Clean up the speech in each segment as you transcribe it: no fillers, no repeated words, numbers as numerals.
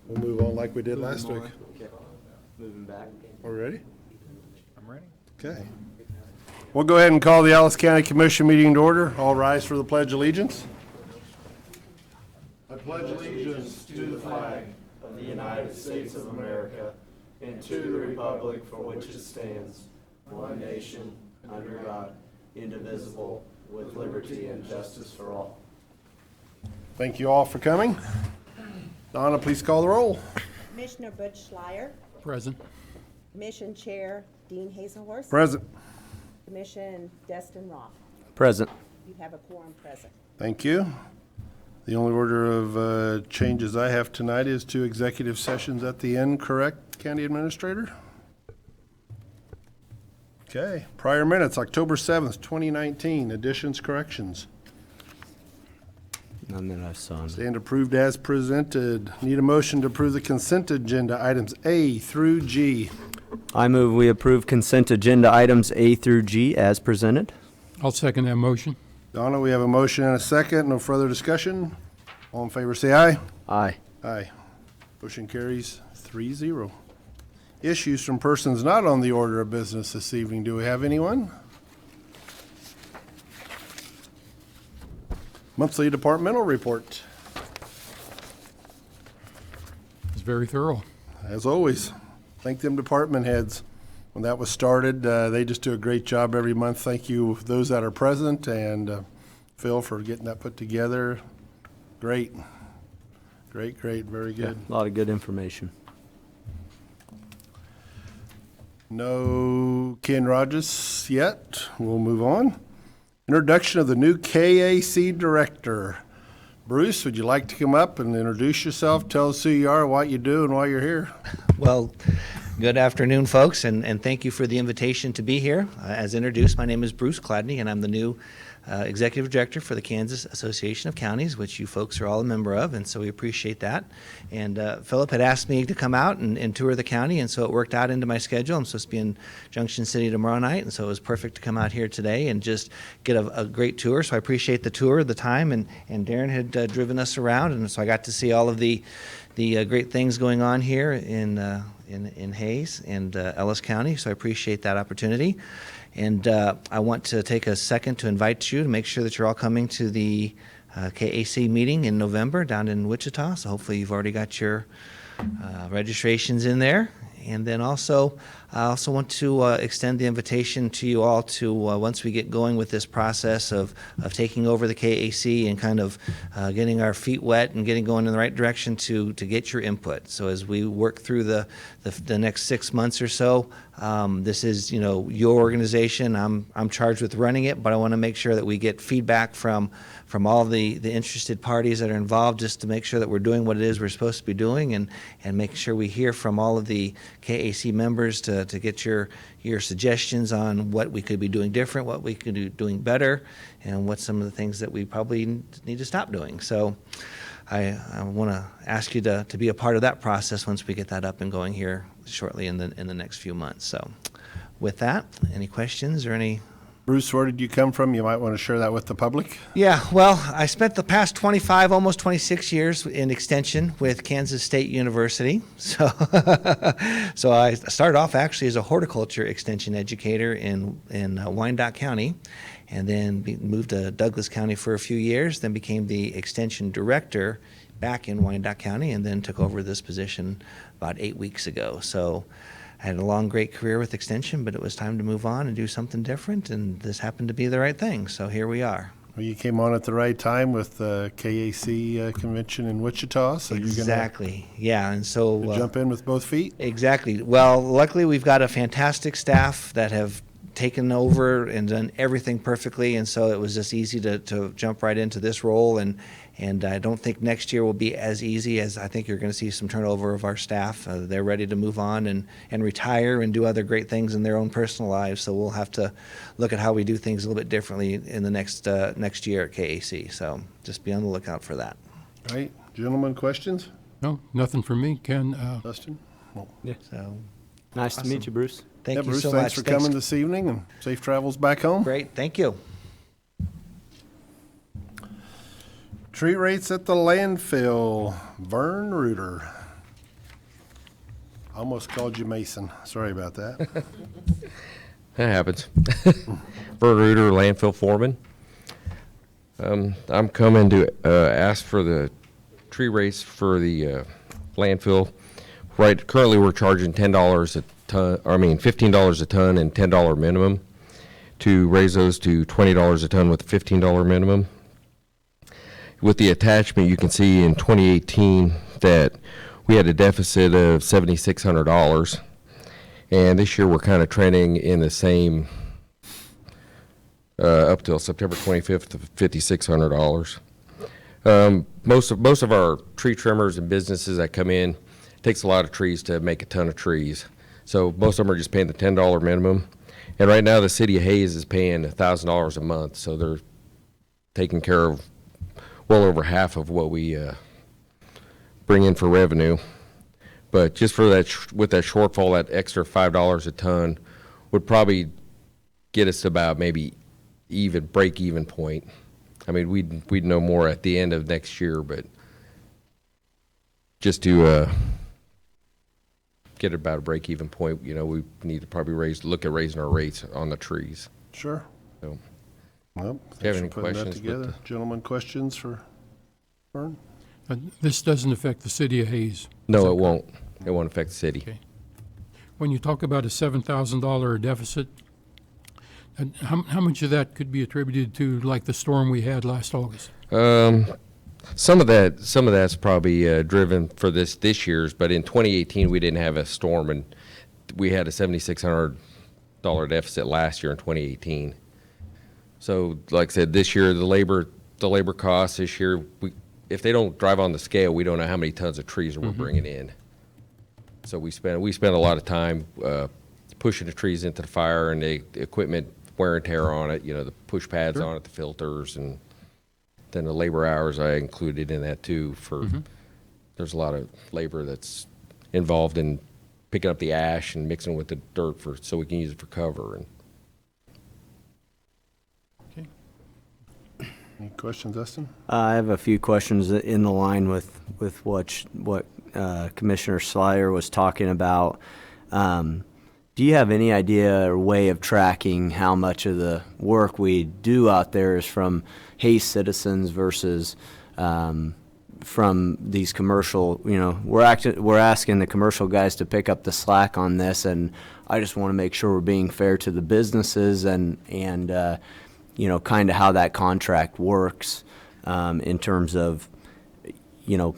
We'll move on like we did last week. Okay. Moving back. Are we ready? I'm ready. Okay. We'll go ahead and call the Ellis County Commission meeting to order. All rise for the Pledge of Allegiance. I pledge allegiance to the flag Of the United States of America and to the republic for which it stands, one nation, under God, indivisible, with liberty and justice for all. Thank you all for coming. Donna, please call the roll. Commissioner Butch Schleier, Present. Commission Chair Dean Hazelhorst, Present. Commission Destin Roth. Present. You have a quorum present. Thank you. The only order of changes I have tonight is 2 executive sessions at the end, correct, County Administrator? Okay. Prior minutes, October 7th, 2019, additions, corrections. None that I saw. Stand approved as presented. Need a motion to approve the consent agenda, items A through G. I move we approve consent agenda items A through G as presented. I'll second that motion. Donna, we have a motion and a second. No further discussion. All in favor, say aye. Aye. Aye. Motion carries 3-0. Issues from persons not on the order of business this evening. Do we have anyone? Monthly departmental report. It's very thorough. As always, thank them department heads. When that was started, they just do a great job every month. Thank you, those that are present, and Phil for getting that put together. Great. Great, very good. A lot of good information. No Ken Rogers yet. We'll move on. Introduction of the new KAC director. Bruce, would you like to come up and introduce yourself? Tell us who you are, what you do, and why you're here. Well, good afternoon, folks, and thank you for the invitation to be here. As introduced, my name is Bruce Cladney, and I'm the new Executive Director for the Kansas Association of Counties, which you folks are all a member of, and so we appreciate that. And Philip had asked me to come out and tour the county, and so it worked out into my schedule. I'm supposed to be in Junction City tomorrow night, and so it was perfect to come out here today and just get a great tour. So I appreciate the tour, the time, and Darren had driven us around, and so I got to see all of the great things going on here in Hayes and Ellis County, so I appreciate that opportunity. And I want to take a second to invite you to make sure that you're all coming to the KAC meeting in November down in Wichita. So hopefully you've already got your registrations in there. And then also, I also want to extend the invitation to you all to, once we get going with this process of taking over the KAC and kind of getting our feet wet and getting going in the right direction to get your input. So as we work through the next 6 months or so, this is, your organization. I'm charged with running it, but I want to make sure that we get feedback from all the interested parties that are involved, just to make sure that we're doing what it is we're supposed to be doing, and making sure we hear from all of the KAC members to get your suggestions on what we could be doing different, what we could be doing better, and what some of the things that we probably need to stop doing. So I want to ask you to be a part of that process once we get that up and going here shortly in the next few months. So with that, any questions or any? Bruce, where did you come from? You might want to share that with the public. Yeah, well, I spent the past 25, almost 26 years in extension with Kansas State University. So I started off actually as a horticulture extension educator in Wyandotte County, and then moved to Douglas County for a few years, then became the extension director back in Wyandotte County, and then took over this position about 8 weeks ago. So I had a long, great career with extension, but it was time to move on and do something different, and this happened to be the right thing, so here we are. Well, you came on at the right time with the KAC convention in Wichita, so Exactly, yeah, and so you're going to jump in with both feet? Exactly. Well, luckily we've got a fantastic staff that have taken over and done everything perfectly, and so it was just easy to jump right into this role, and I don't think next year will be as easy, as I think you're going to see some turnover of our staff. They're ready to move on and retire and do other great things in their own personal lives, so we'll have to look at how we do things a little bit differently in the next year at KAC, so just be on the lookout for that. All right, gentlemen, questions? No, nothing from me, Ken. Dustin? No. Yeah. So Nice to meet you, Bruce. thank you Bruce, so thanks much. for coming this evening, and safe travels back home. Great, thank you. Tree rates at the landfill, Vern Reuter. Almost called you Mason. Sorry about that. That happens. Bert Reuter, landfill foreman. I'm coming to ask for the tree raise for the landfill. Right, currently we're charging $10 a ton, $15 a ton and $10 minimum. To raise those to $20 a ton with a $15 minimum. With the attachment, you can see in 2018 that we had a deficit of $7,600, and this year we're kind of trending in the same up till September 25th to $5,600. Most of our tree trimmers and businesses that come in, it takes a lot of trees to make a ton of trees. So most of them are just paying the $10 minimum. And right now the city of Hayes is paying $1,000 a month, so they're taking care of well over half of what we bring in for revenue. But just for that, with that shortfall, that extra $5 a ton would probably get us to about maybe break even point. I mean, we'd know more at the end of next year, but just to get about a break even point, we need to probably look at raising our rates on the trees. Sure. So, Well, Do you have thanks any for putting that questions with together. Gentlemen, questions for Vern? This doesn't affect the city of Hayes. no, it won't. It won't affect the city. Okay. When you talk about a $7,000 deficit, and how much of that could be attributed to like the storm we had last August? Some of that's probably driven for this year's, but in 2018 we didn't have a storm, and we had a $7,600 deficit last year in 2018. So, like I said, this year the labor costs this year, if they don't drive on the scale, we don't know how many tons of trees we're bringing in. So we spent a lot of time pushing the trees into the fire, and the equipment wear and tear on it. The push pads on it, the filters, and then the labor hours I included in that too. There's a lot of labor that's involved in picking up the ash and mixing it with the dirt so we can use it for cover. And Okay. Any questions, Dustin? I have a few questions in the line with what Commissioner Slyer was talking about. Do you have any idea or way of tracking how much of the work we do out there is from Hayes citizens versus from these commercial? We're asking the commercial guys to pick up the slack on this, and I just want to make sure we're being fair to the businesses and kind of how that contract works in terms of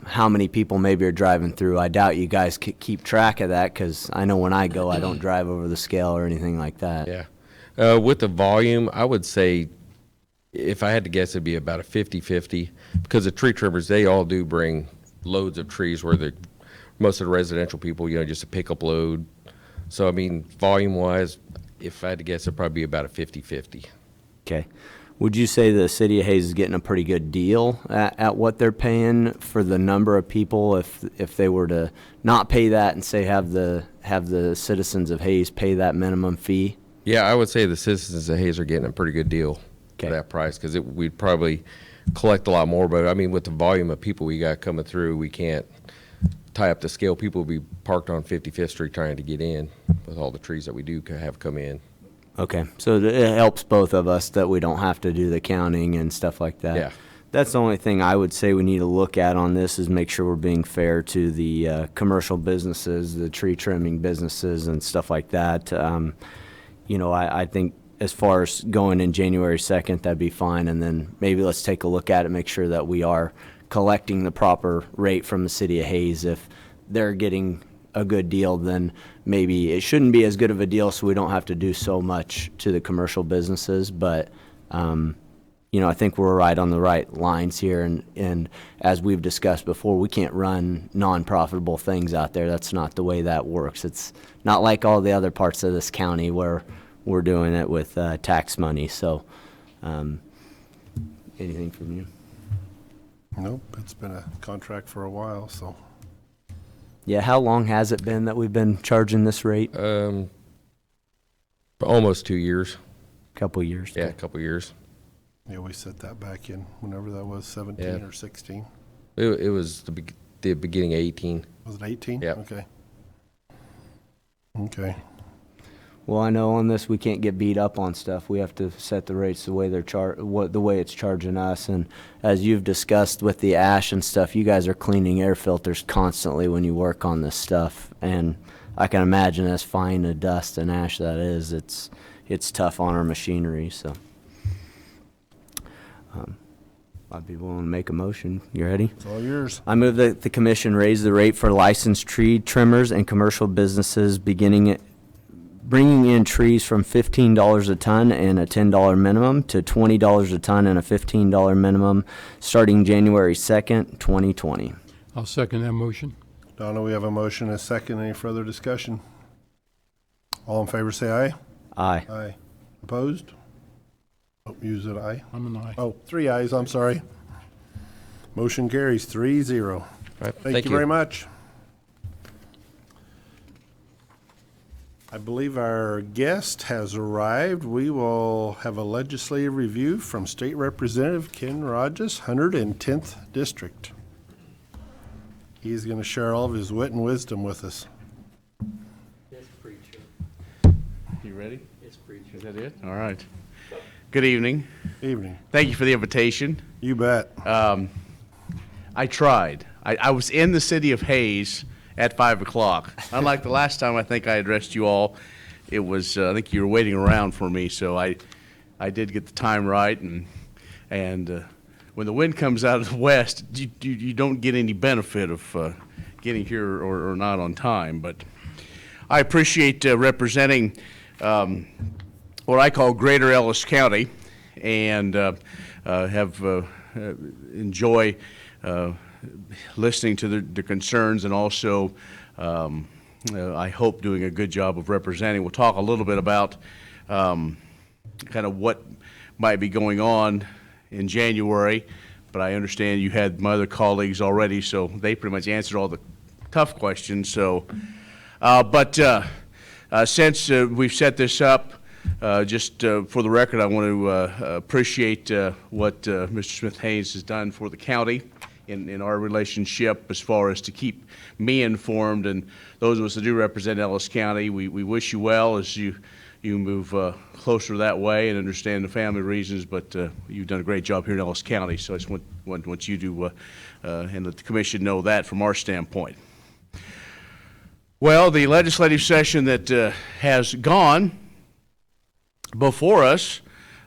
how many people maybe are driving through. I doubt you guys keep track of that, because I know when I go, I don't drive over the scale or anything like that. yeah, with the volume, I would say, if I had to guess, it'd be about a 50-50, because the tree trimmers, they all do bring loads of trees, where most of the residential people, just a pickup load. So, I mean, volume-wise, if I had to guess, it'd probably be about a 50-50. Okay. Would you say the city of Hayes is getting a pretty good deal at what they're paying for the number of people? If they were to not pay that and say have the citizens of Hayes pay that minimum fee? Yeah, I would say the citizens of Hayes are getting a pretty good deal Okay. for that price, because we'd probably collect a lot more. But I mean, with the volume of people we got coming through, we can't tie up the scale. People will be parked on 55th Street trying to get in with all the trees that we do have come in. Okay, so it helps both of us that we don't have to do the counting and stuff like that. Yeah. That's the only thing I would say we need to look at on this, is make sure we're being fair to the commercial businesses, the tree trimming businesses and stuff like that. I think as far as going in January 2nd, that'd be fine. And then maybe let's take a look at it, make sure that we are collecting the proper rate from the city of Hayes. If they're getting a good deal, then maybe it shouldn't be as good of a deal, so we don't have to do so much to the commercial businesses. But I think we're right on the right lines here, and as we've discussed before, we can't run non-profitable things out there. That's not the way that works. It's not like all the other parts of this county where we're doing it with tax money. So anything from you? Nope, it's been a contract for a while, so. Yeah, how long has it been that we've been charging this rate? Almost 2 years. Couple years. Yeah, a couple years. Yeah, we set that back in whenever that was, 17 Yeah. or 16. It was the beginning of 18. Was it 18? Yeah. Okay. Okay. Well, I know on this we can't get beat up on stuff. We have to set the rates the way they're the way it's charging us. And as you've discussed with the ash and stuff, you guys are cleaning air filters constantly when you work on this stuff. And I can imagine as fine a dust and ash that is, it's tough on our machinery. So I'd be willing to make a motion. You ready? It's all yours. I move that the commission raise the rate for licensed tree trimmers and commercial businesses bringing in trees from $15 a ton and a $10 minimum to $20 a ton and a $15 minimum starting January 2nd, 2020. I'll second that motion. Donna, we have a motion and a second. Any further discussion? All in favor say aye. Aye. Aye. Opposed? Oh, you said aye. I'm an aye. Oh, 3 ayes, I'm sorry. Motion carries 3-0. All right, Thank you very much. I believe our guest has arrived. We will have a legislative review from State Representative Ken Rogers, 110th District. He's going to share all of his wit and wisdom with us. Yes, preacher. You ready? Yes, preacher. Is that it? All right. Good evening. Evening. Thank you for the invitation. You bet. I tried. I was in the city of Hayes at 5 o'clock. Unlike the last time I think I addressed you all, it was, I think you were waiting around for me, so I did get the time right. And when the wind comes out of the west, you don't get any benefit of getting here or not on time. But I appreciate representing what I call Greater Ellis County, and have enjoy listening to the concerns, and also I hope doing a good job of representing. We'll talk a little bit about kind of what might be going on in January, but I understand you had my other colleagues already, so they pretty much answered all the tough questions. So, since we've set this up, just for the record, I want to appreciate what Mr. Smith-Haynes has done for the county in our relationship, as far as to keep me informed, and those of us that do represent Ellis County. We wish you well as you move closer that way, and understand the family reasons, but you've done a great job here in Ellis County, so I just want you to and let the commission know that from our standpoint. Well, the legislative session that has gone before us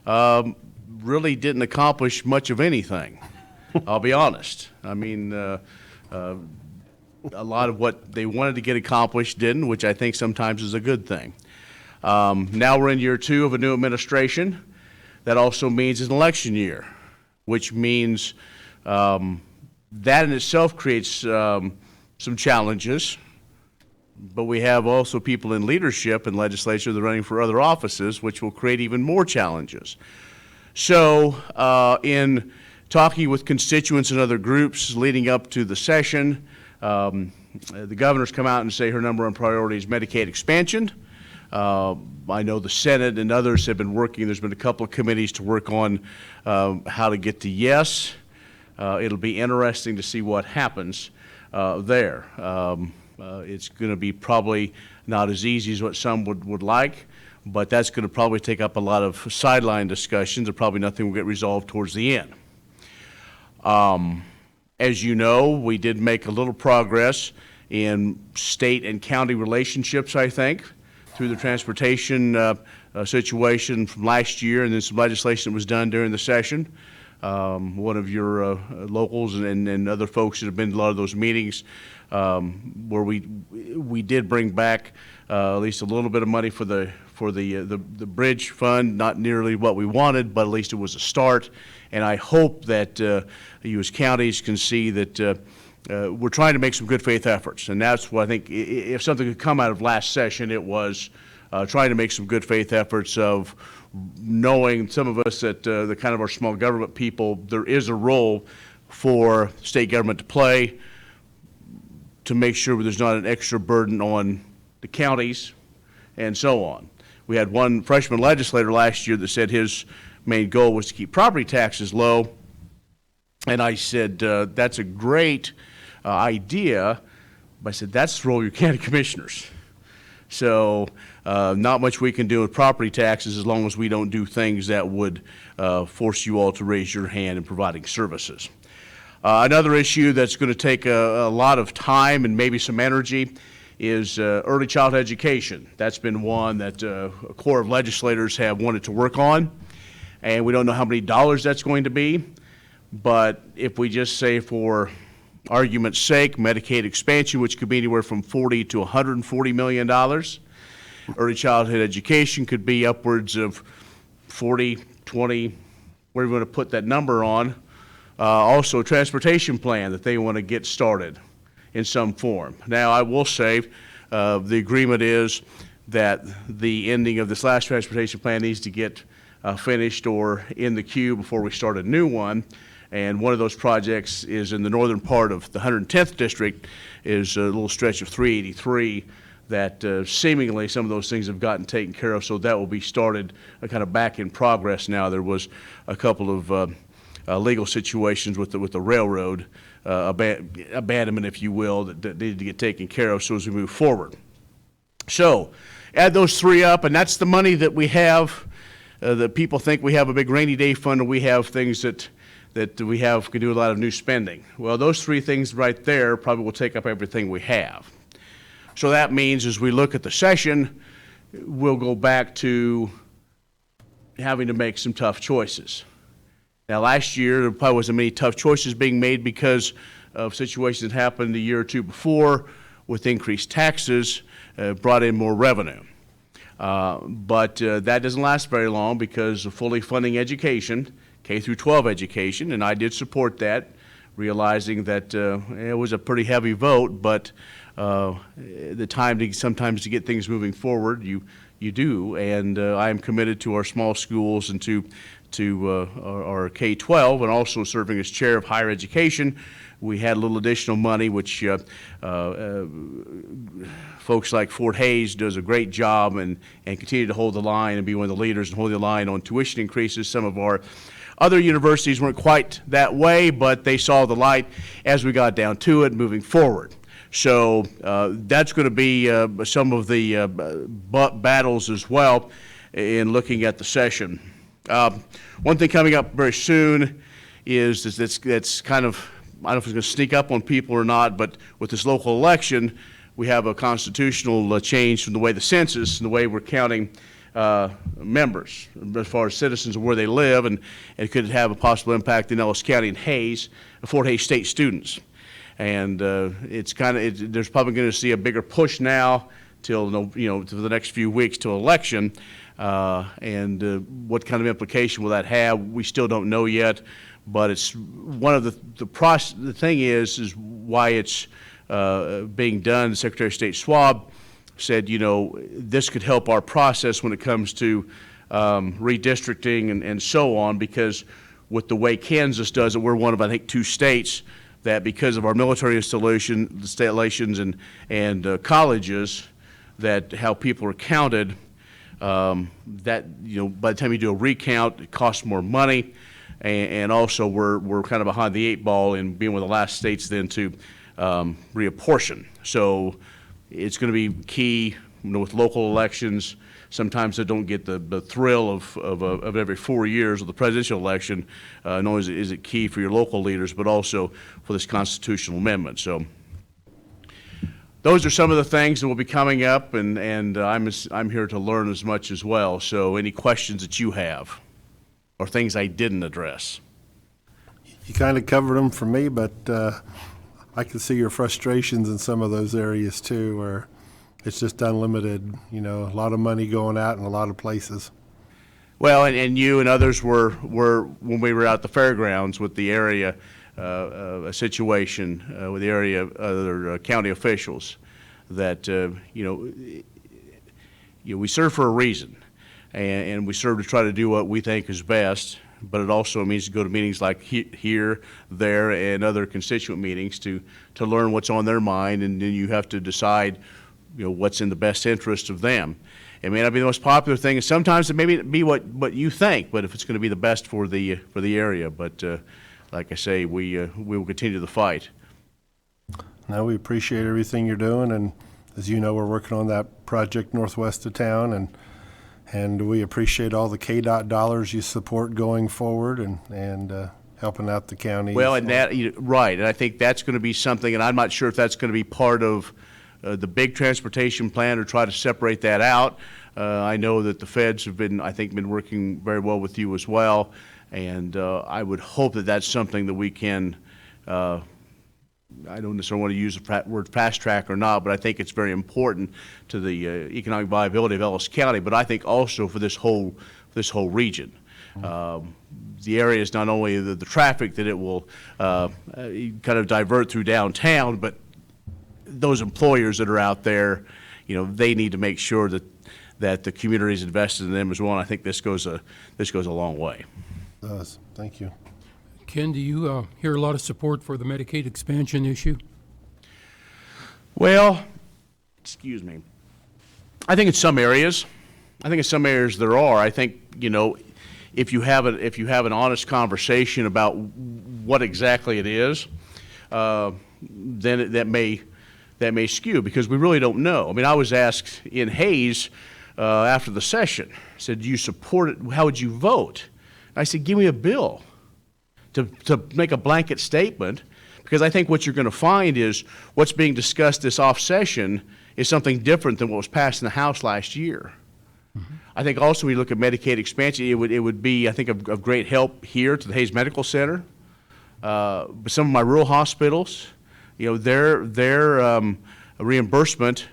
really didn't accomplish much of anything. I'll be honest. I mean, a lot of what they wanted to get accomplished didn't, which I think sometimes is a good thing. Now we're in year 2 of a new administration. That also means it's an election year, which means that in itself creates some challenges. But we have also people in leadership and legislature that are running for other offices, which will create even more challenges. So in talking with constituents and other groups leading up to the session, the governor's come out and say her number one priority is Medicaid expansion. I know the Senate and others have been working. There's been a couple of committees to work on how to get to yes. It'll be interesting to see what happens there. It's going to be probably not as easy as what some would like, but that's going to probably take up a lot of sideline discussions, and probably nothing will get resolved towards the end. As you know, we did make a little progress in state and county relationships, I think, through the transportation situation from last year, and then some legislation that was done during the session. One of your locals and other folks that have been to a lot of those meetings, where we did bring back at least a little bit of money for the bridge fund. Not nearly what we wanted, but at least it was a start. And I hope that you as counties can see that we're trying to make some good faith efforts. And that's what I think, if something could come out of last session, it was trying to make some good faith efforts of knowing, some of us that the kind of our small government people, there is a role for state government to play to make sure there's not an extra burden on the counties and so on. We had one freshman legislator last year that said his main goal was to keep property taxes low, and I said, that's a great idea, but I said, that's the role of your county commissioners. So not much we can do with property taxes as long as we don't do things that would force you all to raise your hand in providing services. Another issue that's going to take a lot of time and maybe some energy is early childhood education. That's been one that a core of legislators have wanted to work on, and we don't know how many dollars that's going to be. But if we just say, for argument's sake, Medicaid expansion, which could be anywhere from $40 to $140 million, early childhood education could be upwards of 40, 20, where you want to put that number on. Also, a transportation plan that they want to get started in some form. Now, I will say the agreement is that the ending of this last transportation plan needs to get finished or in the queue before we start a new one. And one of those projects is in the northern part of the 110th District, is a little stretch of 383 that seemingly some of those things have gotten taken care of, so that will be started kind of back in progress now. There was a couple of legal situations with the railroad, abandonment, if you will, that needed to get taken care of so as we move forward. So add those three up, and that's the money that we have. That people think we have a big rainy day fund, and we have things that we have can do a lot of new spending. Well, those three things right there probably will take up everything we have. So that means as we look at the session, we'll go back to having to make some tough choices. Now, last year, there probably wasn't many tough choices being made because of situations that happened a year or two before with increased taxes, brought in more revenue. But that doesn't last very long because of fully funding education, K through 12 education, and I did support that, realizing that it was a pretty heavy vote, but the time sometimes to get things moving forward, you do, and I am committed to our small schools and to our K-12, and also serving as chair of higher education. We had a little additional money, which folks like Fort Hays does a great job and continue to hold the line and be one of the leaders and hold the line on tuition increases. Some of our other universities weren't quite that way, but they saw the light as we got down to it moving forward. So that's going to be some of the battles as well in looking at the session. One thing coming up very soon is that's kind of, I don't know if it's going to sneak up on people or not, but with this local election, we have a constitutional change from the way the census and the way we're counting members as far as citizens and where they live, and it could have a possible impact in Ellis County and Fort Hays State students. And it's kind of, there's probably going to see a bigger push now till, to the next few weeks till election. And what kind of implication will that have? We still don't know yet, but it's one of the thing is why it's being done. Secretary of State Schwab said, this could help our process when it comes to redistricting and so on, because with the way Kansas does it, we're one of, I think, 2 states that because of our military installations and colleges, that how people are counted, that by the time you do a recount, it costs more money, and also we're kind of behind the 8 ball in being one of the last states then to reapportion. So it's going to be key, with local elections. Sometimes they don't get the thrill of every 4 years of the presidential election. Not only is it key for your local leaders, but also for this constitutional amendment. So those are some of the things that will be coming up, and I'm here to learn as much as well. So any questions that you have or things I didn't address? You kind of covered them for me, but I can see your frustrations in some of those areas too, where it's just unlimited, a lot of money going out in a lot of places. Well, and you and others were when we were out at the fairgrounds with the area a situation with the area other county officials that we serve for a reason, and we serve to try to do what we think is best. But it also means to go to meetings like here, there, and other constituent meetings to learn what's on their mind, and then you have to decide what's in the best interest of them. It may not be the most popular thing, and sometimes it may be what you think, but if it's going to be the best for the area. But like I say, we will continue the fight. No, we appreciate everything you're doing, and As you know, we're working on that project northwest of town, and we appreciate all the KDOT dollars you support going forward and helping out the county. Well, and that, right, and I think that's going to be something, and I'm not sure if that's going to be part of the big transportation plan or try to separate that out. I know that the feds have been, I think, been working very well with you as well, and I would hope that that's something that we can, I don't necessarily want to use the word fast track or not, but I think it's very important to the economic viability of Ellis County, but I think also for this whole region. The area is not only the traffic that it will kind of divert through downtown, but those employers that are out there, they need to make sure that the community is invested in them as well. And I think this goes a long way. It does. Thank you. Ken, do you hear a lot of support for the Medicaid expansion issue? Well, excuse me. I think in some areas there are. I think, if you have an honest conversation about what exactly it is, then that may skew, because we really don't know. I mean, I was asked in Hayes after the session, said, do you support it? How would you vote? I said, give me a bill to make a blanket statement, because I think what you're going to find is what's being discussed this off session is something different than what was passed in the House last year. Mm-hmm. I think also when you look at Medicaid expansion, it would be, I think, of great help here to the Hayes Medical Center. But some of my rural hospitals, their reimbursement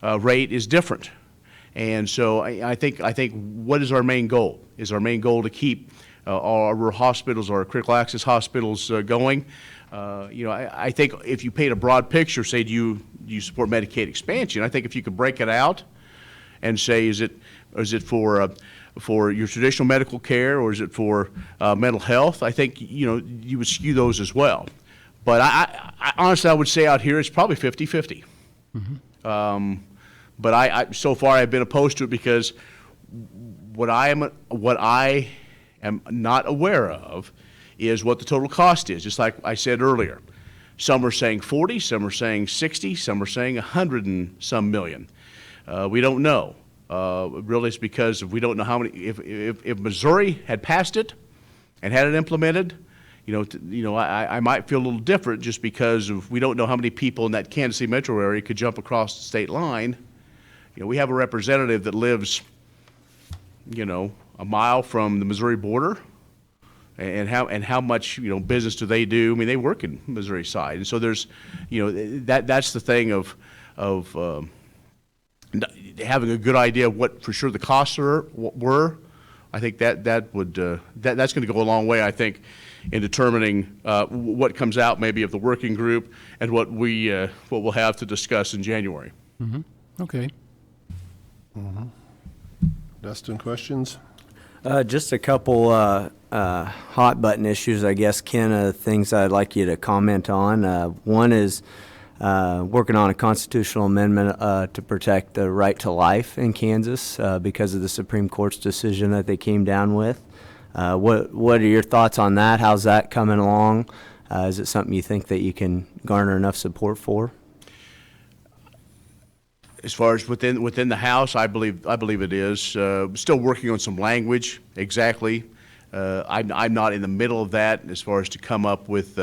rate is different. And so I think what is our main goal? Is our main goal to keep all our rural hospitals, our critical access hospitals going? I think if you paint a broad picture, say, do you support Medicaid expansion? I think if you could break it out and say, is it for your traditional medical care, or is it for mental health? I think you would skew those as well. But I honestly, I would say out here it's probably 50-50. Mm-hmm. But so far I've been opposed to it because what I am not aware of is what the total cost is. Just like I said earlier, some are saying 40, some are saying 60, some are saying 100 and some million. We don't know. Really, it's because we don't know how many. If Missouri had passed it and had it implemented, I might feel a little different, just because we don't know how many people in that Kansas City metro area could jump across the state line. We have a representative that lives, a mile from the Missouri border, and how much business do they do? I mean, they work in Missouri side, and so there's, that's the thing of having a good idea of what for sure the costs were. I think that's going to go a long way, I think, in determining what comes out maybe of the working group and what we'll have to discuss in January. Mm-hmm. Okay. Mm-hmm. Dustin, questions? Just a couple hot button issues, I guess, Ken, things I'd like you to comment on. One is working on a constitutional amendment to protect the right to life in Kansas because of the Supreme Court's decision that they came down with. What are your thoughts on that? How's that coming along? Is it something you think that you can garner enough support for? As far as within the House, I believe it is. Still working on some language exactly. I'm not in the middle of that as far as to come up with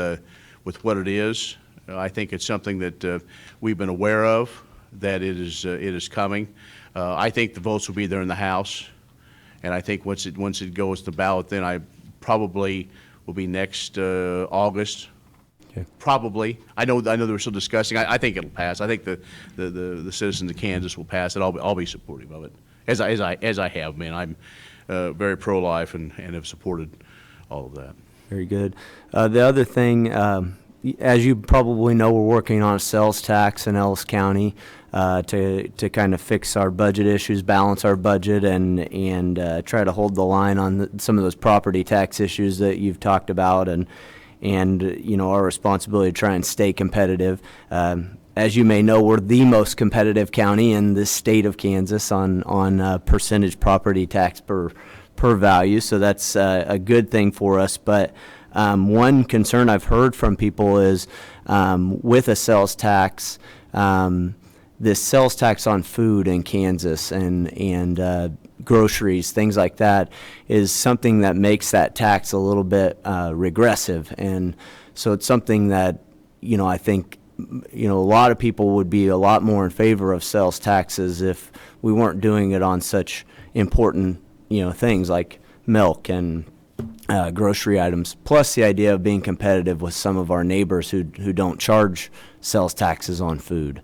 what it is. I think it's something that we've been aware of, that it is coming. I think the votes will be there in the House, and I think once it goes to ballot, then I probably will be next August. Okay. Probably. I know they were still discussing. I think it'll pass. I think the citizens of Kansas will pass it. I'll be supportive of it, as I have been. I'm very pro-life and have supported all of that. Very good. The other thing, as you probably know, we're working on a sales tax in Ellis County to kind of fix our budget issues, balance our budget, and try to hold the line on some of those property tax issues that you've talked about, and our responsibility to try and stay competitive. As you may know, we're the most competitive county in the state of Kansas on percentage property tax per value, so that's a good thing for us. But one concern I've heard from people is with a sales tax, this sales tax on food in Kansas and groceries, things like that, is something that makes that tax a little bit regressive. And so it's something that, I think, a lot of people would be a lot more in favor of sales taxes if we weren't doing it on such important, things like milk and grocery items, plus the idea of being competitive with some of our neighbors who don't charge sales taxes on food.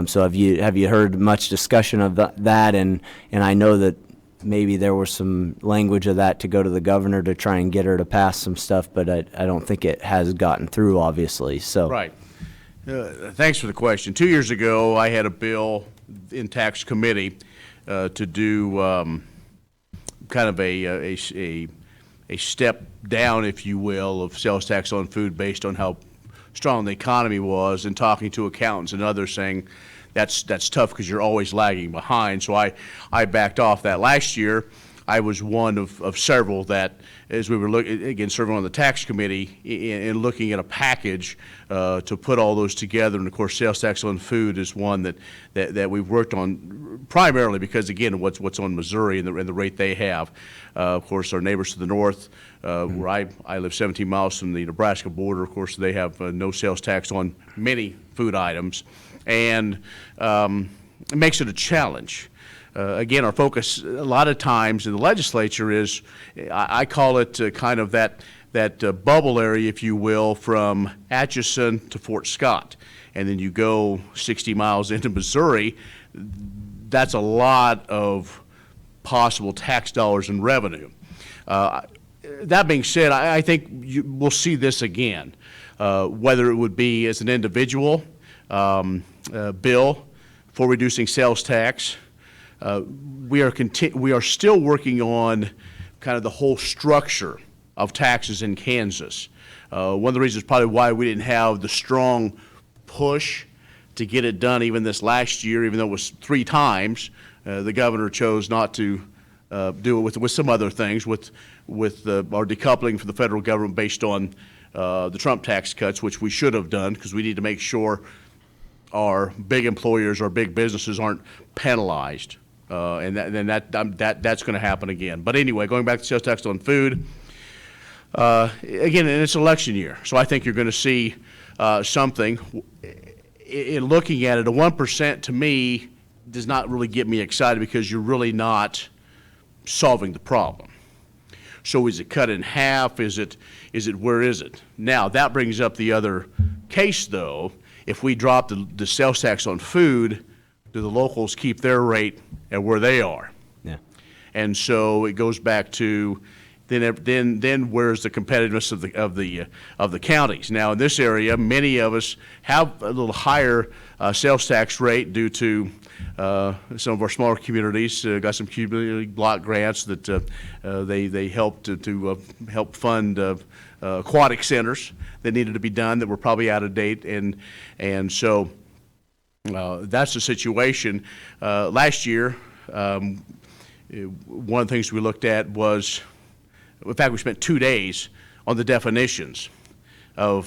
So have you heard much discussion of that? And I know that maybe there was some language of that to go to the governor to try and get her to pass some stuff, but I don't think it has gotten through, obviously. So Right. Thanks for the question. 2 years ago, I had a bill in tax committee to do kind of a step down, if you will, of sales tax on food based on how strong the economy was, and talking to accountants and others saying that's tough because you're always lagging behind. So I backed off that. Last year, I was one of several that, as we were again serving on the tax committee and looking at a package to put all those together. And of course, sales tax on food is one that we've worked on primarily because, again, what's on Missouri and the rate they have. Of course, our neighbors to the north, where I live 17 miles from the Nebraska border, of course, they have no sales tax on many food items, and it makes it a challenge. Again, our focus a lot of times in the legislature is, I call it kind of that bubble area, if you will, from Atchison to Fort Scott. And then you go 60 miles into Missouri, that's a lot of possible tax dollars and revenue. That being said, I think we'll see this again, whether it would be as an individual bill for reducing sales tax. We are still working on kind of the whole structure of taxes in Kansas. One of the reasons probably why we didn't have the strong push to get it done even this last year, even though it was 3 times, the governor chose not to do it with some other things, with our decoupling from the federal government based on the Trump tax cuts, which we should have done because we need to make sure our big employers, our big businesses aren't penalized. And that's going to happen again. But anyway, going back to sales tax on food, again, and it's election year, so I think you're going to see something. In looking at it, a 1% to me does not really get me excited because you're really not solving the problem. So is it cut in half? Is it where is it? Now, that brings up the other case, though. If we drop the sales tax on food, do the locals keep their rate at where they are? yeah. And so it goes back to then where's the competitiveness of the counties? Now in this area, many of us have a little higher sales tax rate due to some of our smaller communities. Got some community block grants that they helped to help fund aquatic centers that needed to be done that were probably out of date, and so. That's the situation. Last year, one of the things we looked at was, in fact, we spent 2 days on the definitions of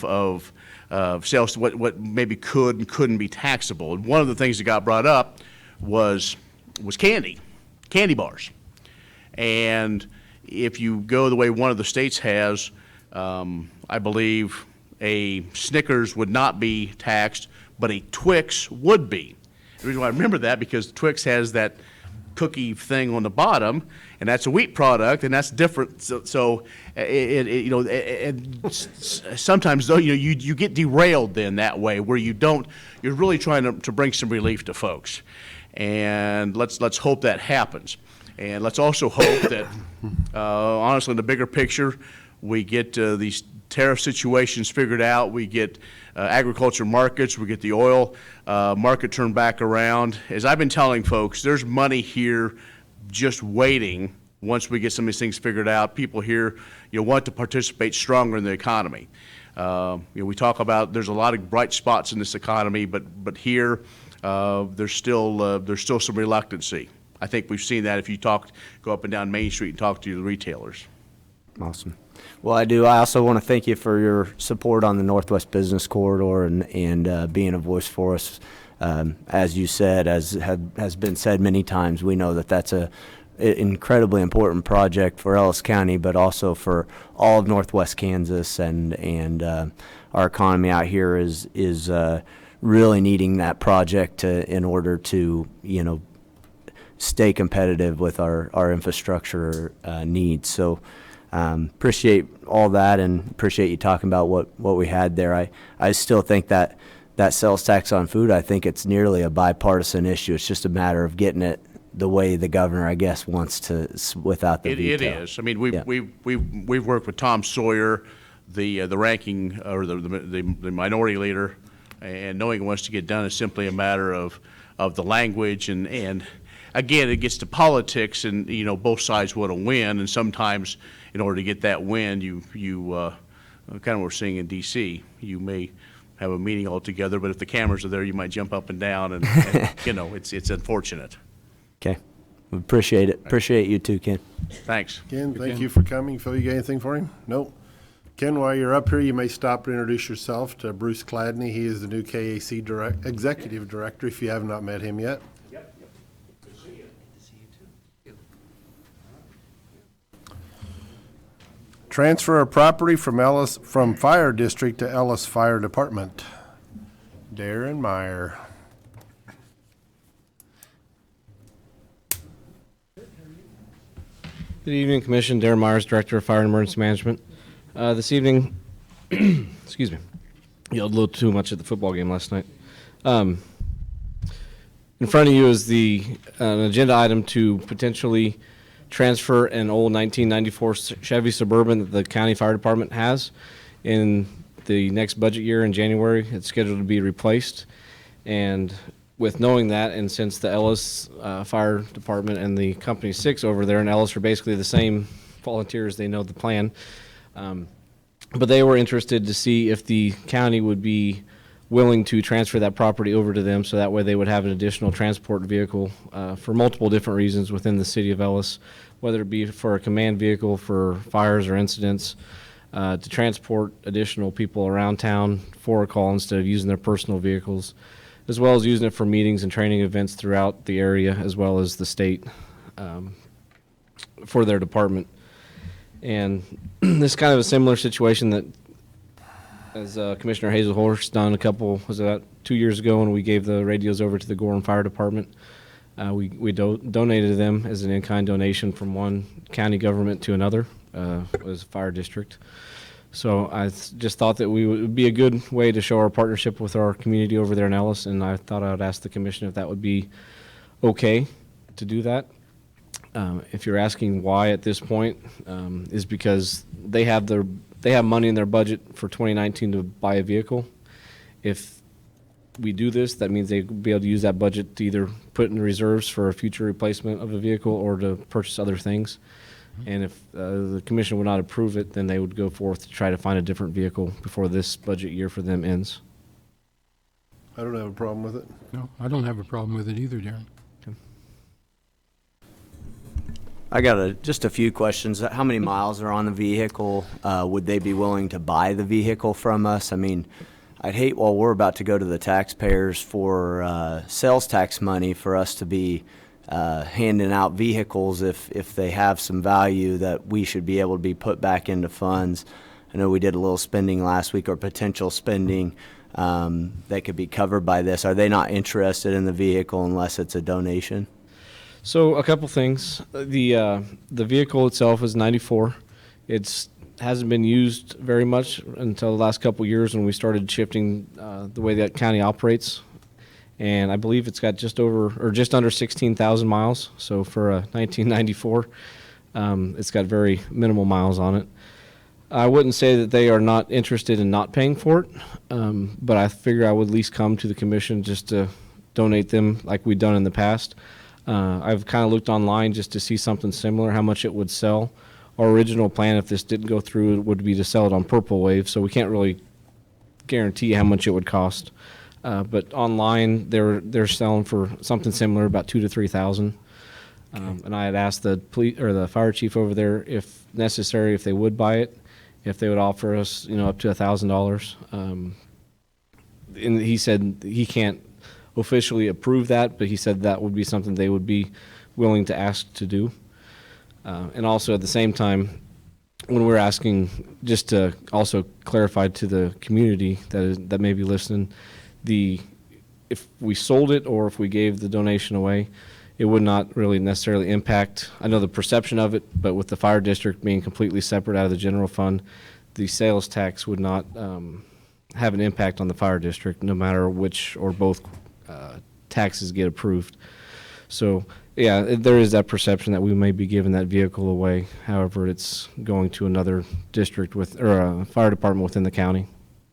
sales, what maybe could and couldn't be taxable. And one of the things that got brought up was candy bars. And if you go the way one of the states has, I believe a Snickers would not be taxed, but a Twix would be. The reason why I remember that because Twix has that cookie thing on the bottom, and that's a wheat product, and that's different. So sometimes though you get derailed then that way where you're really trying to bring some relief to folks, and let's hope that happens, and let's also hope that honestly in the bigger picture we get these tariff situations figured out. We get agriculture markets. We get the oil market turned back around. As I've been telling folks, there's money here just waiting. Once we get some of these things figured out, people here want to participate stronger in the economy. We talk about there's a lot of bright spots in this economy, but here there's still some reluctancy. I think we've seen that if you go up and down Main Street and talk to the retailers. Awesome. Well, I also want to thank you for your support on the Northwest Business Corridor and being a voice for us as you said, has been said many times, we know that that's a incredibly important project for Ellis County, but also for all of Northwest Kansas, and our economy out here is really needing that project in order to stay competitive with our infrastructure needs. So appreciate all that, and appreciate you talking about what we had there. I still think that sales tax on food, I think it's nearly a bipartisan issue. It's just a matter of getting it the way the governor, I guess, wants to, without the veto. It is. I mean, we've worked with Tom Sawyer, the ranking, or the minority leader, and knowing it wants to get done is simply a matter of the language, and again, it gets to politics, and both sides want to win, and sometimes in order to get that win, you kind of what we're seeing in D.C. You may have a meeting altogether, but if the cameras are there, you might jump up and down, and it's unfortunate. Okay. We appreciate it. Appreciate you too, Ken. Thanks. Ken, thank you for coming. Phil, you got anything for him? Nope. Ken, while you're up here, you may stop and introduce yourself to Bruce Cladney. He is the new KAC Executive Director, if you have not met him yet. Yep. Good to see you. Good to see you too. Transfer of property from Fire District to Ellis Fire Department. Darren Meyer. Good evening, Commission. Darren Myers, Director of Fire and Emergency Management. This evening, excuse me, yelled a little too much at the football game last night. In front of you is an agenda item to potentially transfer an old 1994 Chevy Suburban that the county fire department has. In the next budget year in January, it's scheduled to be replaced. And with knowing that, and since the Ellis Fire Department and the Company 6 over there in Ellis are basically the same volunteers, they know the plan. But they were interested to see if the county would be willing to transfer that property over to them, so that way they would have an additional transport vehicle for multiple different reasons within the city of Ellis, whether it be for a command vehicle for fires or incidents, to transport additional people around town for a call instead of using their personal vehicles, as well as using it for meetings and training events throughout the area, as well as the state, for their department. And this is kind of a similar situation that, as Commissioner Hazelhorst done was that 2 years ago when we gave the radios over to the Gorham Fire Department. We donated them as an in-kind donation from one county government to another. It was a fire district. So I just thought that it would be a good way to show our partnership with our community over there in Ellis, and I thought I would ask the commission if that would be okay to do that. If you're asking why at this point, is because they have money in their budget for 2019 to buy a vehicle. If we do this, that means they'll be able to use that budget to either put in reserves for a future replacement of a vehicle or to purchase other things. And if the commission would not approve it, then they would go forth to try to find a different vehicle before this budget year for them ends. I don't have a problem with it. No, I don't have a problem with it either, Darren. I got just a few questions. How many miles are on the vehicle? Would they be willing to buy the vehicle from us? I mean, I'd hate while we're about to go to the taxpayers for sales tax money for us to be handing out vehicles if they have some value that we should be able to be put back into funds. I know we did a little spending last week, or potential spending that could be covered by this. Are they not interested in the vehicle unless it's a donation? So a couple things. The vehicle itself is 94. It hasn't been used very much until the last couple years when we started shifting the way that county operates. And I believe it's got just under 16,000 miles. So for a 1994, it's got very minimal miles on it. I wouldn't say that they are not interested in not paying for it, but I figure I would at least come to the commission just to donate them like we've done in the past. I've kind of looked online just to see something similar, how much it would sell. Our original plan, if this didn't go through, would be to sell it on Purple Wave, so we can't really guarantee how much it would cost. But online, they're selling for something similar, about $2,000 to $3,000. And I had asked the fire chief over there, if necessary, if they would buy it, if they would offer us, up to $1,000. And he said he can't officially approve that, but he said that would be something they would be willing to ask to do. And also at the same time, when we're asking, just to also clarify to the community that may be listening, if we sold it or if we gave the donation away, it would not really necessarily impact, I know the perception of it, but with the fire district being completely separate out of the general fund, the sales tax would not have an impact on the fire district, no matter which or both taxes get approved. So, yeah, there is that perception that we may be giving that vehicle away. However, it's going to another district or a fire department within the county.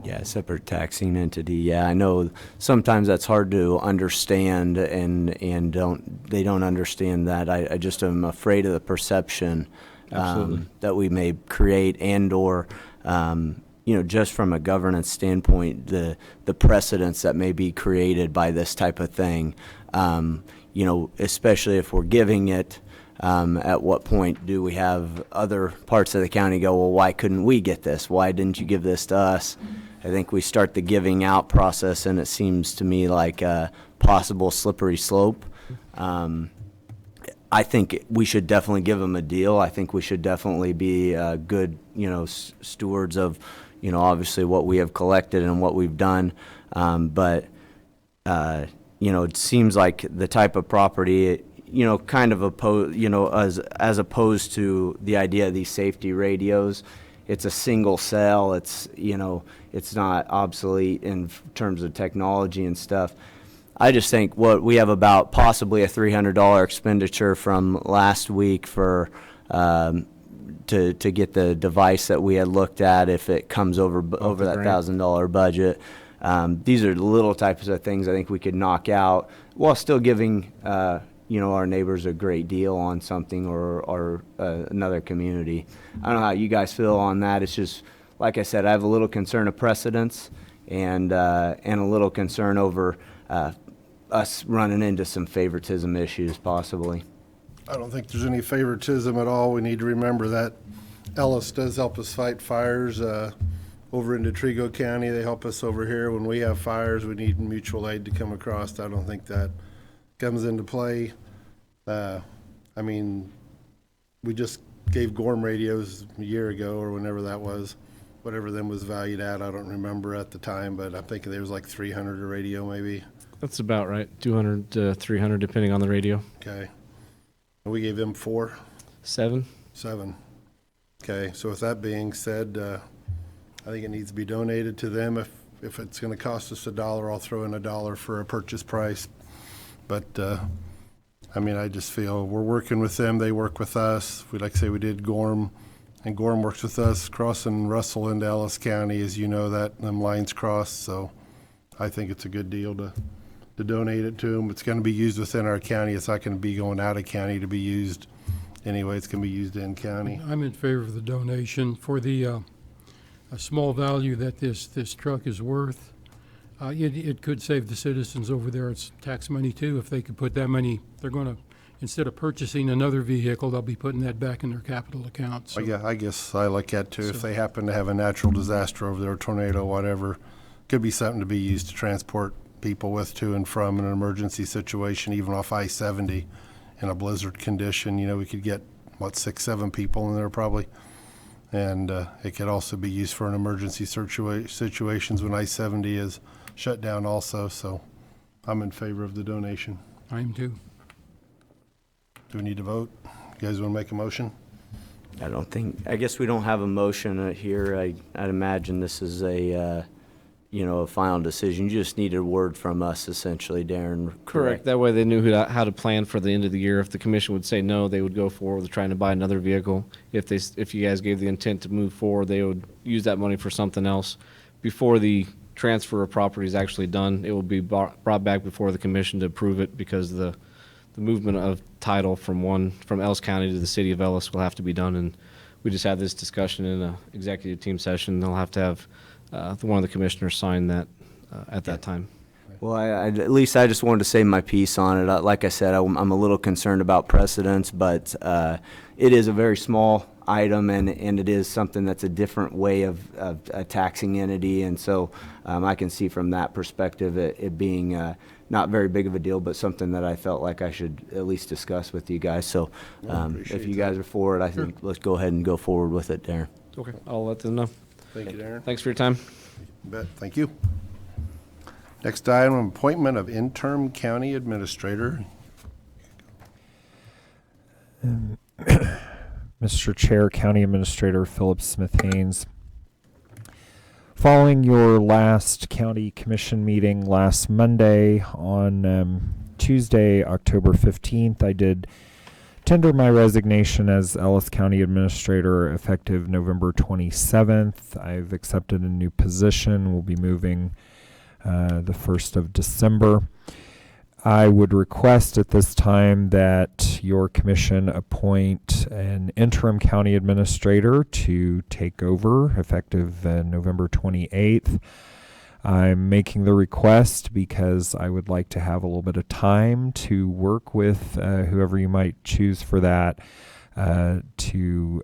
Yeah, separate taxing entity. Yeah, I know sometimes that's hard to understand, and they don't understand that. I just am afraid of the perception that we may create, and or just from a governance standpoint, the precedents that may be created by this type of thing. Especially if we're giving it. At what point do we have other parts of the county go, well, why couldn't we get this? Why didn't you give this to us? I think we start the giving out process, and it seems to me like a possible slippery slope. I think we should definitely give them a deal. I think we should definitely be good, stewards of, obviously what we have collected and what we've done. But it seems like the type of property, kind of as opposed to the idea of these safety radios. It's a single cell. It's, it's not obsolete in terms of technology and stuff. I just think we have about possibly a $300 expenditure from last week for to get the device that we had looked at if it comes over that $1,000 budget. These are the little types of things I think we could knock out while still giving our neighbors a great deal on something or another community. I don't know how you guys feel on that. It's just, like I said, I have a little concern of precedence and a little concern over us running into some favoritism issues possibly. I don't think there's any favoritism at all. We need to remember that Ellis does help us fight fires over into Trigo County. They help us over here. When we have fires, we need mutual aid to come across. I don't think that comes into play. We just gave Gorm radios a year ago or whenever that was, whatever them was valued at. I don't remember at the time, but I'm thinking there was like 300 a radio maybe. That's about right, 200 to 300 depending on the radio. Okay. And we gave them 4? 7. 7. Okay, so with that being said, I think it needs to be donated to them. If it's going to cost us $1, I'll throw in $1 for a purchase price. But, I just feel we're working with them. They work with us. Like I say, we did Gorm, and Gorm works with us crossing Russell into Ellis County. As you know, them lines cross. So I think it's a good deal to donate it to them. It's going to be used within our county. It's not going to be going out of county to be used. Anyway, it's going to be used in county. I'm in favor of the donation for the a small value that this truck is worth. It could save the citizens over there. It's tax money too. If they could put that money, they're going to, instead of purchasing another vehicle, they'll be putting that back in their capital account. So, I guess I like that too. If they happen to have a natural disaster over there, tornado, whatever, could be something to be used to transport people with to and from in an emergency situation, even off I-70 in a blizzard condition. We could get, 6, 7 people in there probably. And it could also be used for an emergency situations when I-70 is shut down also. So I'm in favor of the donation. I am too. Do we need to vote? You guys want to make a motion? I guess we don't have a motion here. I'd imagine this is a final decision. You just need a word from us, essentially, Darren. Correct. That way they knew how to plan for the end of the year. If the commission would say no, they would go forward with trying to buy another vehicle. If you guys gave the intent to move forward, they would use that money for something else. Before the transfer of property is actually done, it will be brought back before the commission to approve it, because the movement of title from Ellis County to the city of Ellis will have to be done. And we just had this discussion in an executive team session. They'll have to have one of the commissioners sign that at that time. Well, at least I just wanted to say my piece on it. Like I said, I'm a little concerned about precedents, but it is a very small item, and it is something that's a different way of a taxing entity, and so I can see from that perspective it being not very big of a deal, but something that I felt like I should at least discuss with you guys. So if you guys are for it, I think let's go ahead and go forward with it, Darren. Okay, I'll let them know. Thank you, Darren. Thanks for your time. You bet. Thank you. Next item, appointment of interim county administrator. Mr. Chair, County Administrator Philip Smith Haynes. Following your last county commission meeting last Monday, on Tuesday, October 15th, I did tender my resignation as Ellis County Administrator effective November 27th. I've accepted a new position. We'll be moving the 1st of December. I would request at this time that your commission appoint an interim county administrator to take over effective November 28th. I'm making the request because I would like to have a little bit of time to work with whoever you might choose for that to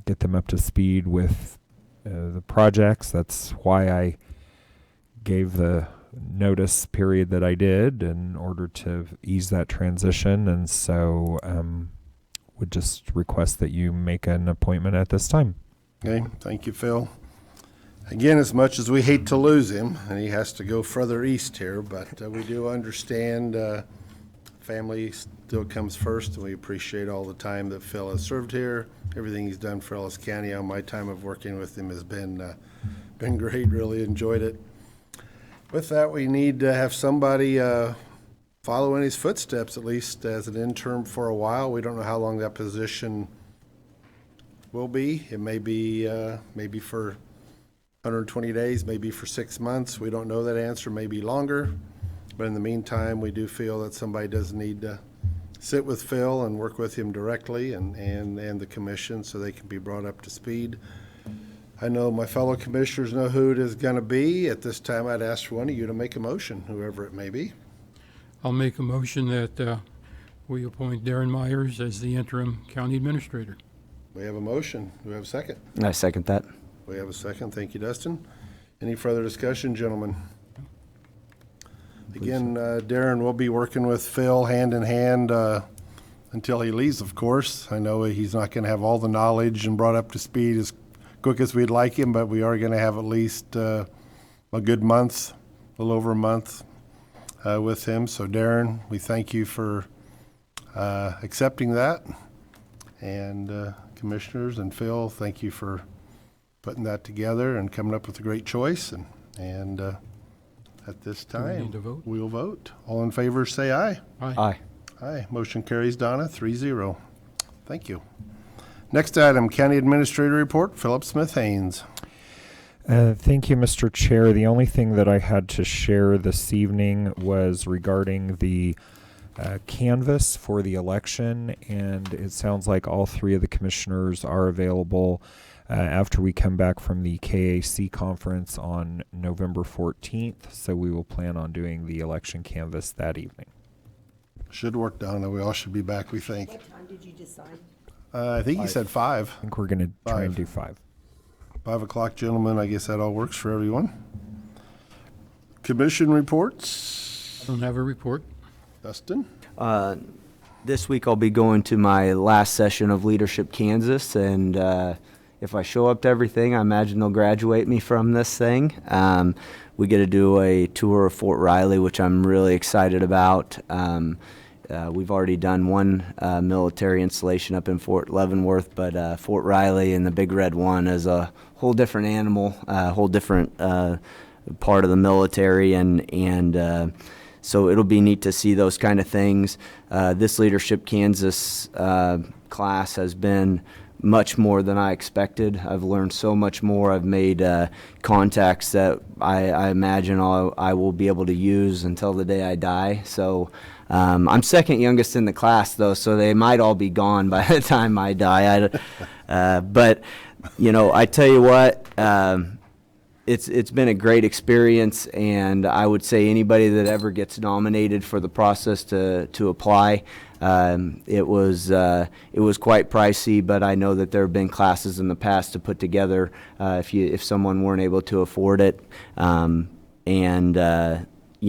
get them up to speed with the projects. That's why I gave the notice period that I did in order to ease that transition, and so would just request that you make an appointment at this time. Okay, thank you, Phil. Again, as much as we hate to lose him, and he has to go further east here, but we do understand family still comes first, and we appreciate all the time that Phil has served here. Everything he's done for Ellis County on my time of working with him has been great, really enjoyed it. With that, we need to have somebody follow in his footsteps, at least as an interim for a while. We don't know how long that position will be. It may be maybe for 120 days, maybe for 6 months. We don't know that answer, maybe longer. But in the meantime, we do feel that somebody does need to sit with Phil and work with him directly and the commission so they can be brought up to speed. I know my fellow commissioners know who it is going to be. At this time, I'd ask for one of you to make a motion, whoever it may be. I'll make a motion that we appoint Darren Myers as the interim county administrator. We have a motion. Do we have a second? I second that. We have a second. Thank you, Dustin. Any further discussion, gentlemen? Again, Darren will be working with Phil hand in hand until he leaves, of course. I know he's not going to have all the knowledge and brought up to speed as quick as we'd like him, but we are going to have at least a good month, a little over a month with him. So Darren, we thank you for accepting that. And commissioners and Phil, thank you for putting that together and coming up with a great choice. And at this Do we time, need to vote? we'll vote. All in favor, say aye. Aye. Aye. Motion carries, Donna, 3-0. Thank you. Next item, County Administrator Report, Philip Smith Haynes. Thank you, Mr. Chair. The only thing that I had to share this evening was regarding the canvas for the election, and it sounds like all three of the commissioners are available after we come back from the KAC conference on November 14th, so we will plan on doing the election canvas that evening. Should work, Donna. We all should be back, we think. What time did you decide? I think you said 5. I think we're going to try and 5. do 5. 5 o'clock, gentlemen. I guess that all works for everyone. Commission reports. I don't have a report. Dustin? This week I'll be going to my last session of Leadership Kansas, and if I show up to everything, I imagine they'll graduate me from this thing. We get to do a tour of Fort Riley, which I'm really excited about. We've already done one military installation up in Fort Leavenworth, but Fort Riley and the Big Red One is a whole different animal, a whole different part of the military, and so it'll be neat to see those kind of things. This Leadership Kansas class has been much more than I expected. I've learned so much more. I've made contacts that I imagine I will be able to use until the day I die. So I'm second youngest in the class, though, so they might all be gone by the time I die. But, you know, I tell you what, it's been a great experience, and I would say anybody that ever gets nominated for the process to apply, it was quite pricey, but I know that there have been classes in the past to put together if someone weren't able to afford it,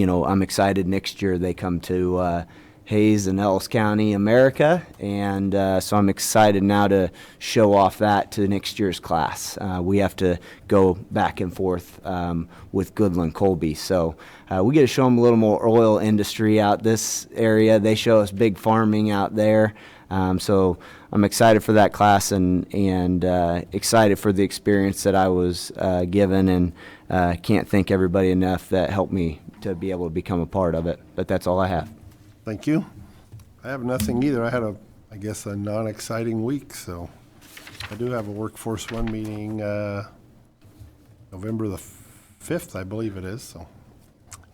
I'm excited next year they come to Hayes and Ellis County, America, and so I'm excited now to show off that to next year's class. We have to go back and forth with Goodland Colby, so we get to show them a little more oil industry out this area. They show us big farming out there, so I'm excited for that class and excited for the experience that I was given, and can't thank everybody enough that helped me to be able to become a part of it. But that's all I have. Thank you. I have nothing either. I had I guess, a non-exciting week, so I do have a Workforce One meeting November the 5th, I believe it is, so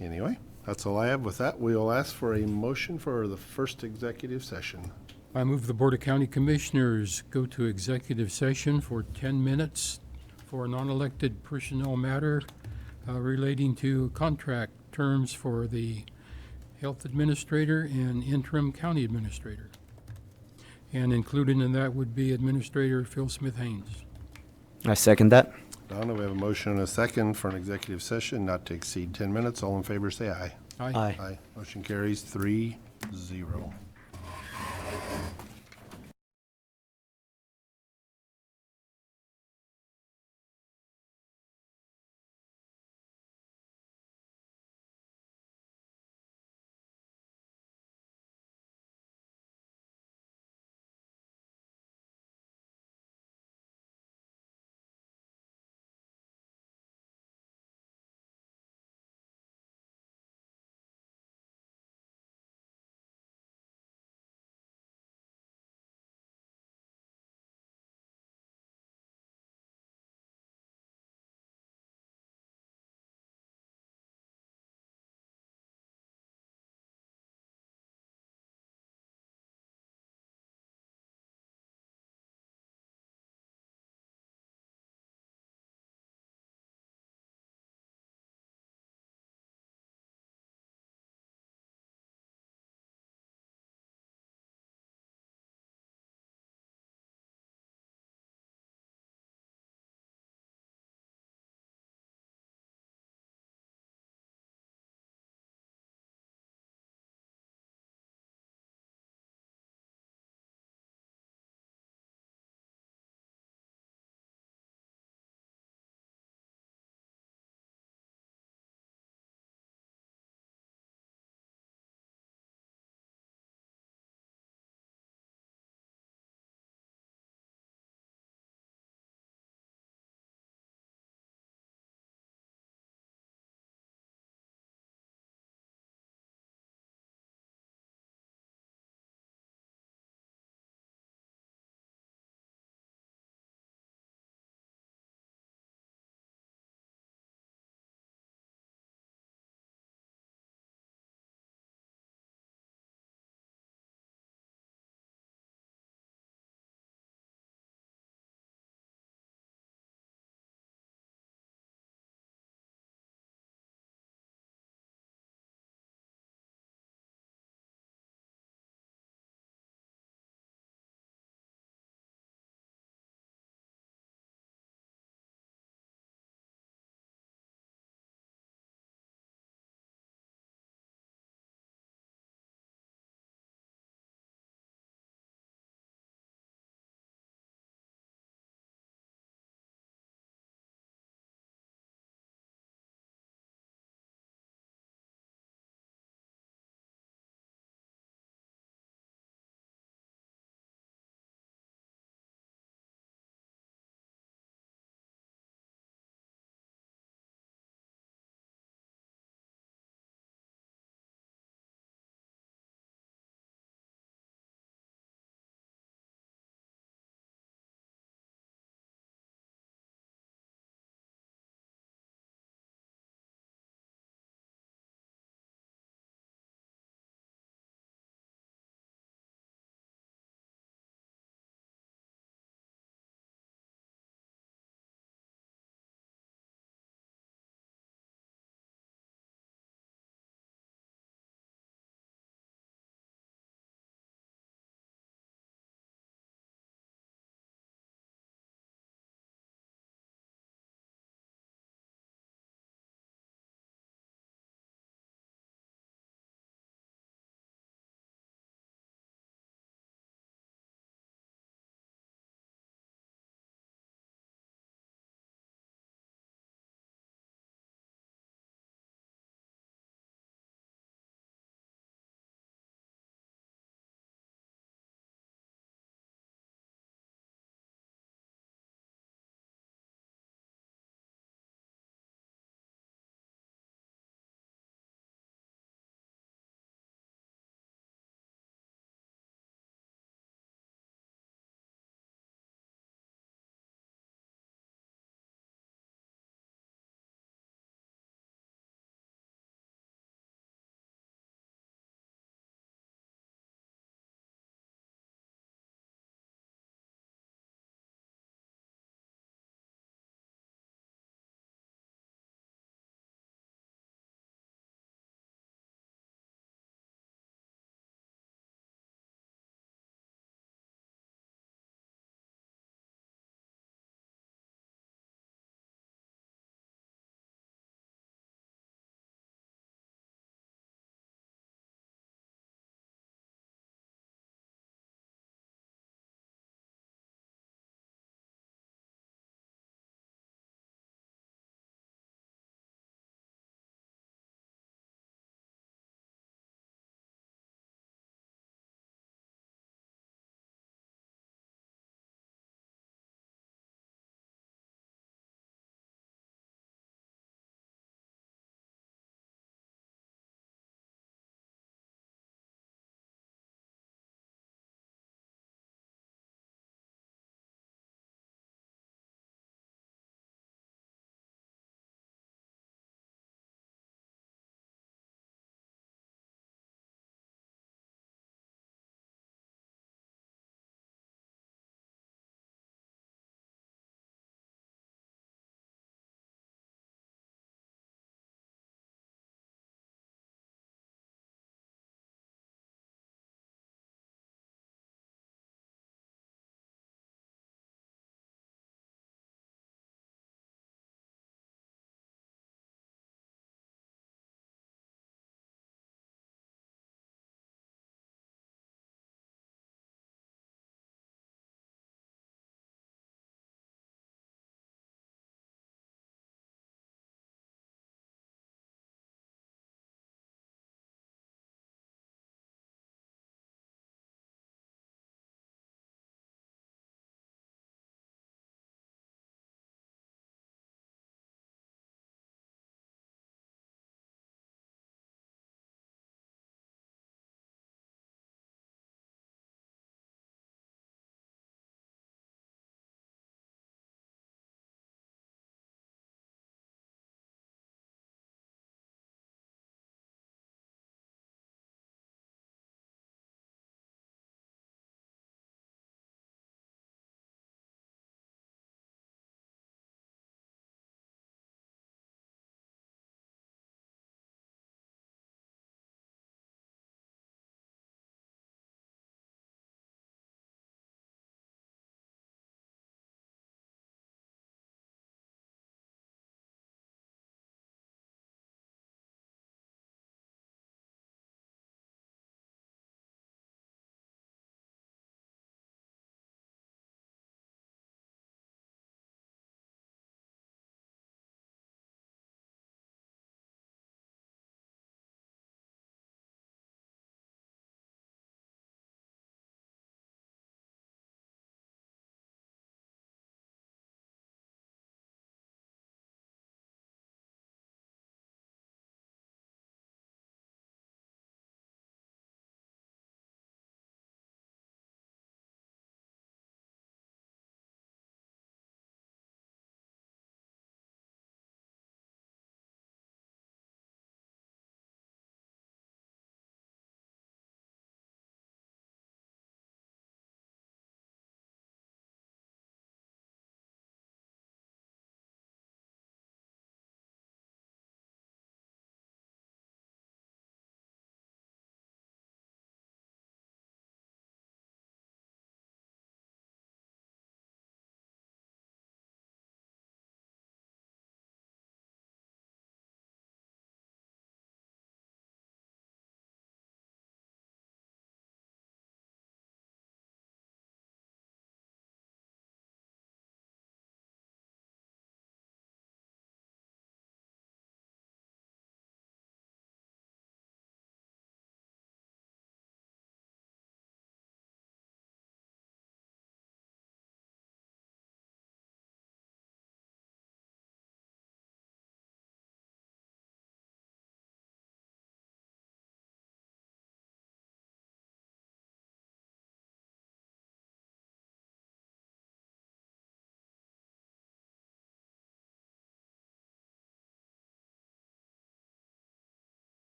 anyway, that's all I have. With that, we will ask for a motion for the first executive session. I move the Board of County Commissioners go to executive session for 10 minutes for a non-elected personnel matter relating to contract terms for the health administrator and interim county administrator. And included in that would be Administrator Phil Smith-Haynes. I second that. Donna, we have a motion and a second for an executive session not to exceed 10 minutes. All in favor, say aye. Aye. Aye. Motion carries 3-0.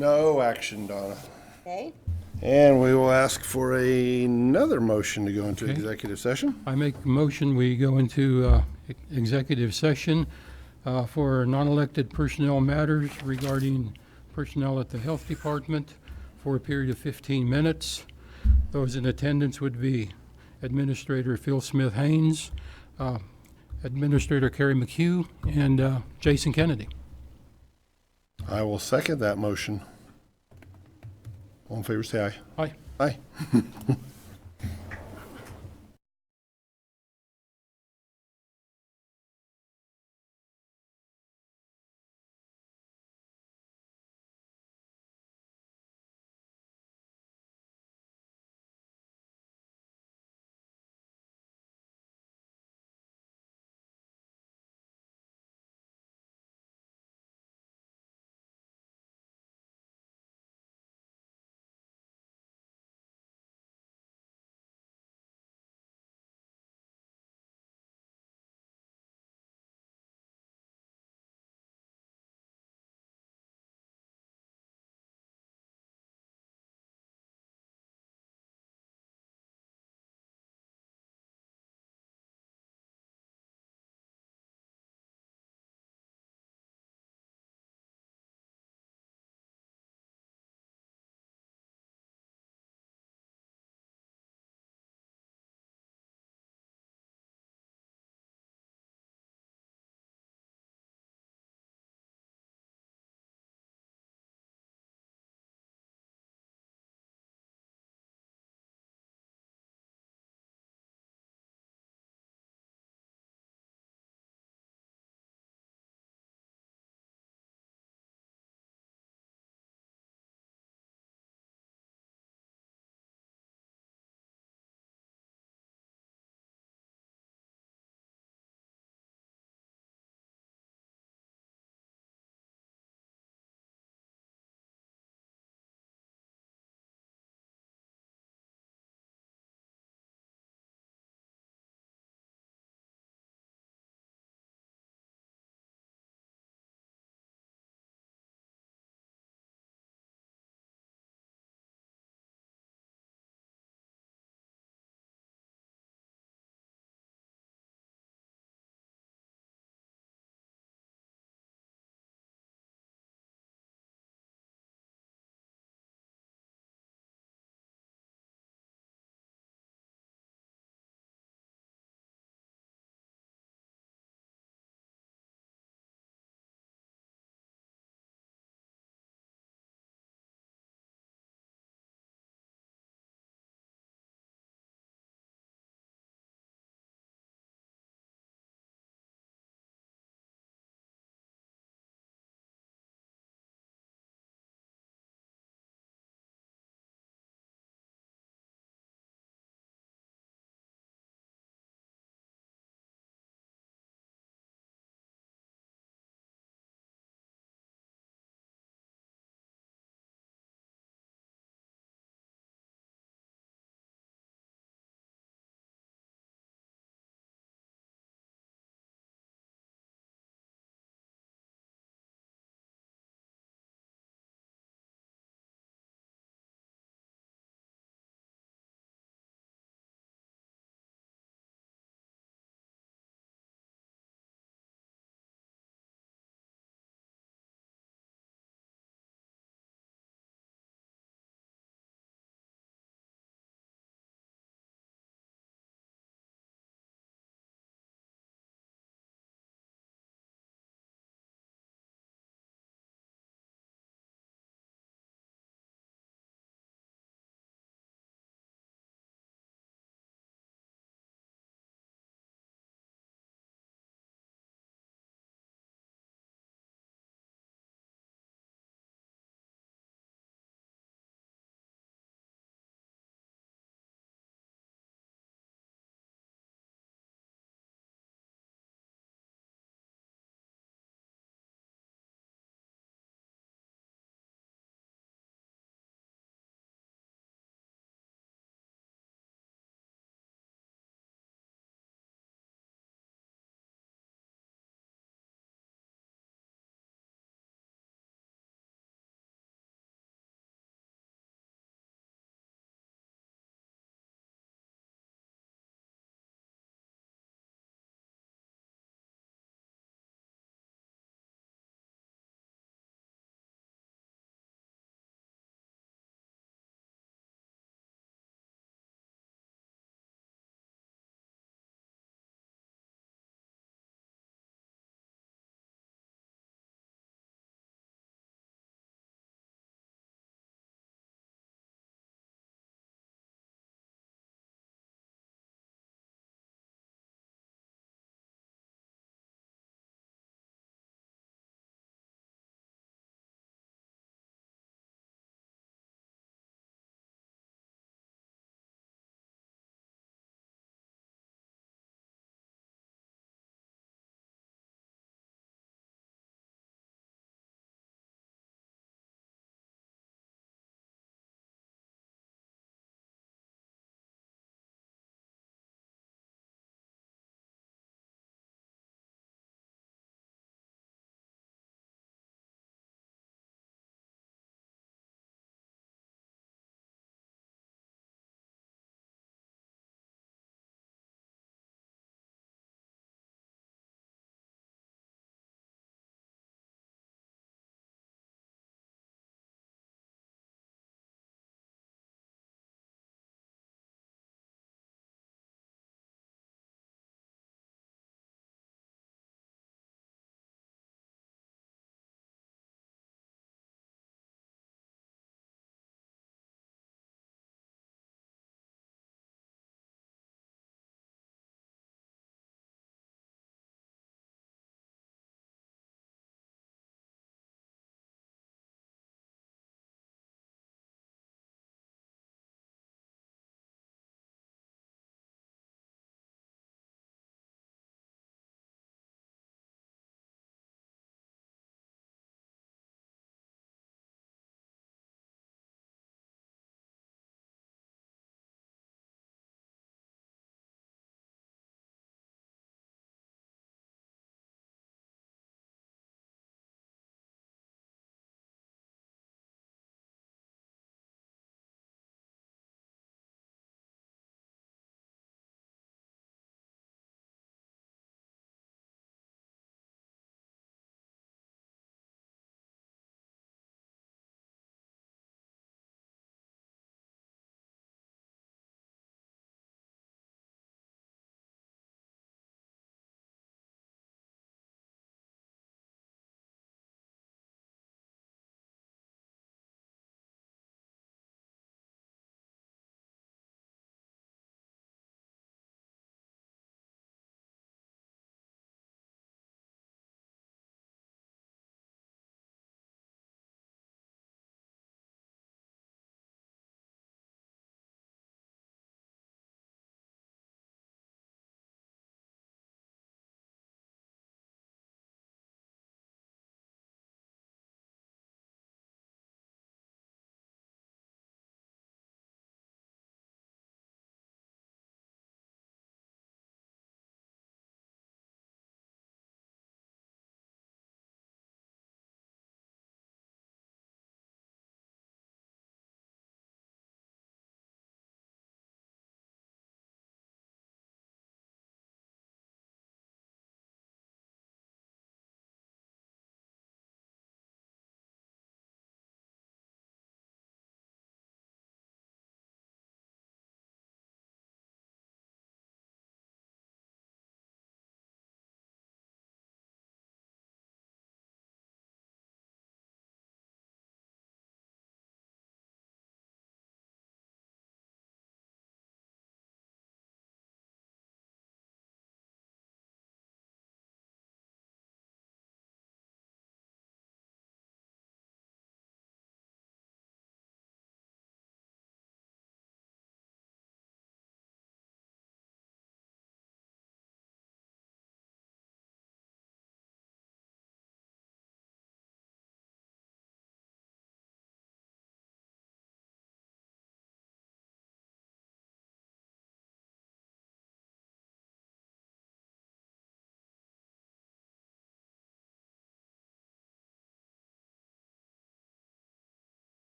No action, Donna. Okay? And we will ask for another motion to go into Okay. executive session. I make a motion, we go into executive session for non-elected personnel matters regarding personnel at the Health Department for a period of 15 minutes. Those in attendance would be Administrator Phil Smith-Haynes, Administrator Carrie McHugh, and Jason Kennedy. I will second that motion. All in favor, say aye. Aye. Aye.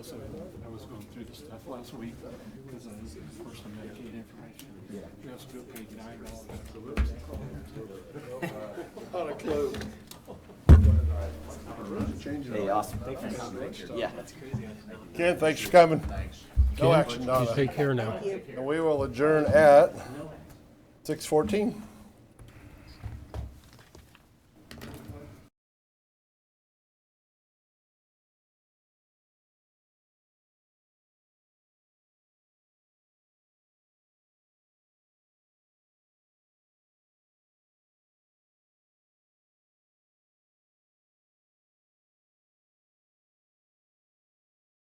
also, I was going through the stuff last week because of personal Medicaid information. Yeah. We also do pay $9. On a close. Hey, awesome. Thanks for coming. Yeah. Ken, thanks for coming. No action, You Donna. take care now. And we will adjourn at 6:14.